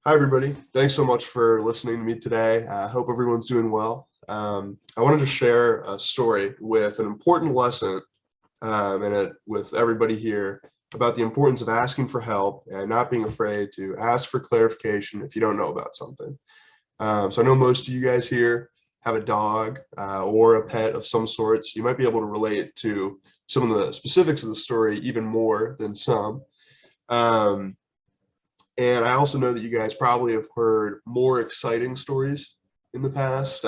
Hi, everybody. Thanks so much for listening to me today. I hope everyone's doing well. I wanted to share a story with an important lesson in it with everybody here about the importance of asking for help and not being afraid to ask for clarification if you don't know about something. So I know most of you guys here have a dog or a pet of some sort, so you might be able to relate to some of the specifics of the story even more than some. Um, and I also know that you guys probably have heard more exciting stories in the past,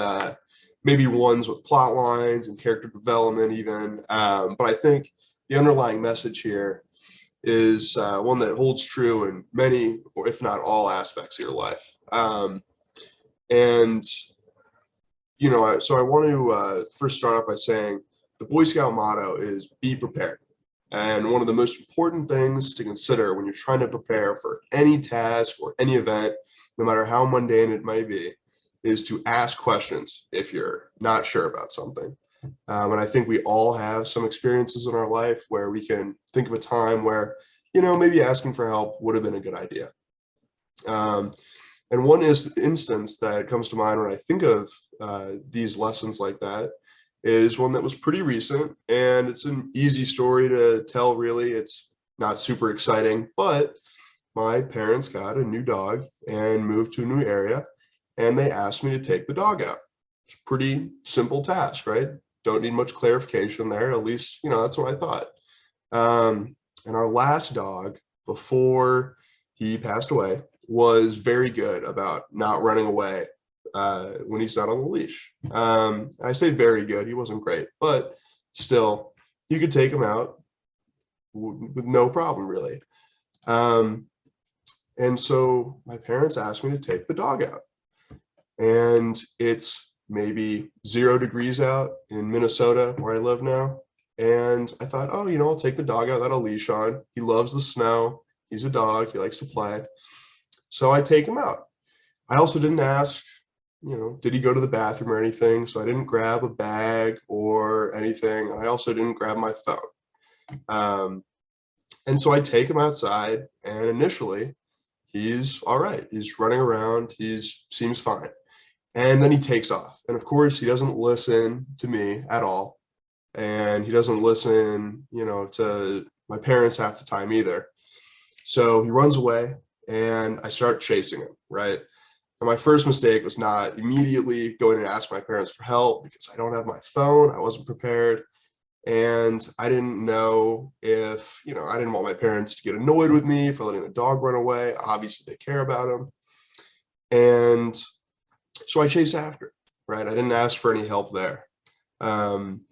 maybe ones with plot lines and character development, even. But I think the underlying message here is one that holds true in many, or if not all, aspects of your life. And, so I want to first start off by saying the Boy Scout motto is be prepared. And one of the most important things to consider when you're trying to prepare for any task or any event, no matter how mundane it may be, is to ask questions if you're not sure about something. And I think we all have some experiences in our life where we can think of a time where, maybe asking for help would have been a good idea. Um, and one is instance that comes to mind when I think of these lessons like that is one that was pretty recent, and it's an easy story to tell, really. It's not super exciting, but my parents got a new dog and moved to a new area, and they asked me to take the dog out. It's a pretty simple task, right? Don't need much clarification there. At least, that's what I thought. And our last dog, before he passed away, was very good about not running away when he's not on the leash. I say very good. He wasn't great, but still, you could take him out with no problem, really. Um, and so my parents asked me to take the dog out, and it's maybe 0 degrees out in Minnesota where I live now. And I thought, oh, I'll take the dog out that a leash on. He loves the snow. He's a dog. He likes to play. So I take him out. I also didn't ask, did he go to the bathroom or anything? So I didn't grab a bag or anything. I also didn't grab my phone. Um, and so I take him outside, and initially he's all right. He's running around. He's seems fine. And then he takes off. And of course, he doesn't listen to me at all. And he doesn't listen, to my parents half the time either. So he runs away, and I start chasing him, right? And my first mistake was not immediately going and ask my parents for help because I don't have my phone. I wasn't prepared. And I didn't know if, I didn't want my parents to get annoyed with me for letting the dog run away. Obviously, they care about him. And so I chase after, right? I didn't ask for any help there. Um,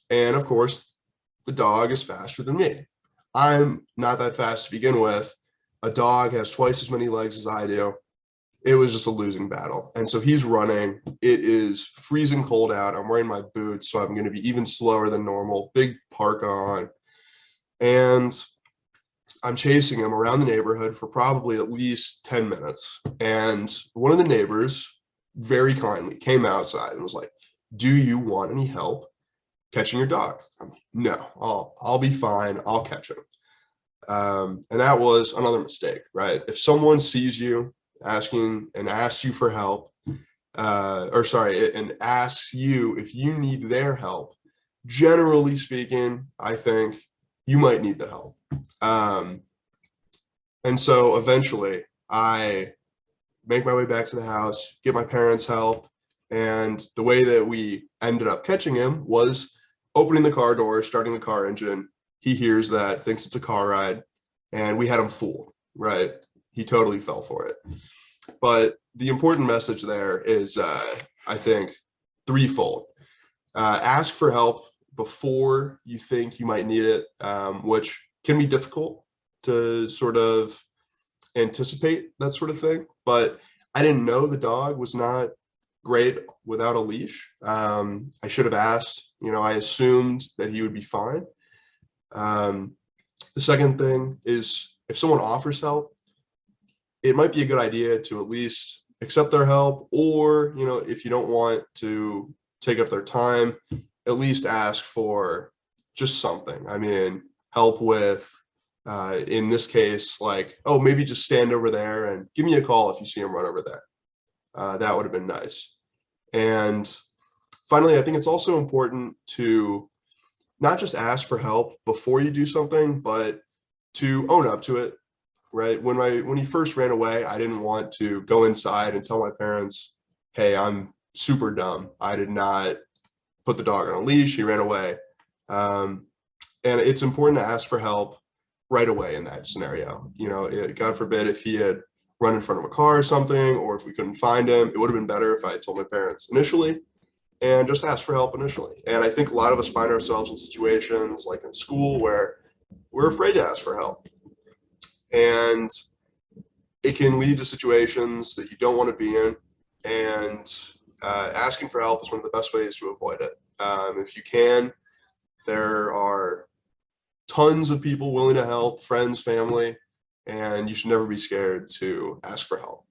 and of course, the dog is faster than me. I'm not that fast to begin with. A dog has twice as many legs as I do. It was just a losing battle. And so he's running. It is freezing cold out. I'm wearing my boots, so I'm going to be even slower than normal. Big parka on. And I'm chasing him around the neighborhood for probably at least 10 minutes. And one of the neighbors very kindly came outside and was like, "Do you want any help catching your dog?" I'm like, "No, I'll be fine. I'll catch him." And that was another mistake, right? If someone sees you asking and asks you for help, and asks you if you need their help, generally speaking, I think you might need the help. Um, and so eventually I make my way back to the house, get my parents' help. And the way that we ended up catching him was opening the car door, starting the car engine. He hears that, thinks it's a car ride, and we had him fooled, right? He totally fell for it. But the important message there is, I think, threefold. Ask for help before you think you might need it, which can be difficult to sort of anticipate that sort of thing. But I didn't know the dog was not great without a leash. I should have asked. I assumed that he would be fine. Um, the second thing is if someone offers help, it might be a good idea to at least accept their help, or if you don't want to take up their time, at least ask for just something. I mean, help with In this case, like, oh, maybe just stand over there and give me a call if you see him run over there. That would have been nice. And finally, I think it's also important to not just ask for help before you do something, but to own up to it, right? When he first ran away, I didn't want to go inside and tell my parents, hey, I'm super dumb. I did not put the dog on a leash. He ran away. And it's important to ask for help right away in that scenario. God forbid if he had run in front of a car or something, or if we couldn't find him, it would have been better if I had told my parents initially and just asked for help initially. And I think a lot of us find ourselves in situations like in school where we're afraid to ask for help. And it can lead to situations that you don't want to be in. And asking for help is one of the best ways to avoid it. If you can, there are tons of people willing to help, friends, family, and you should never be scared to ask for help.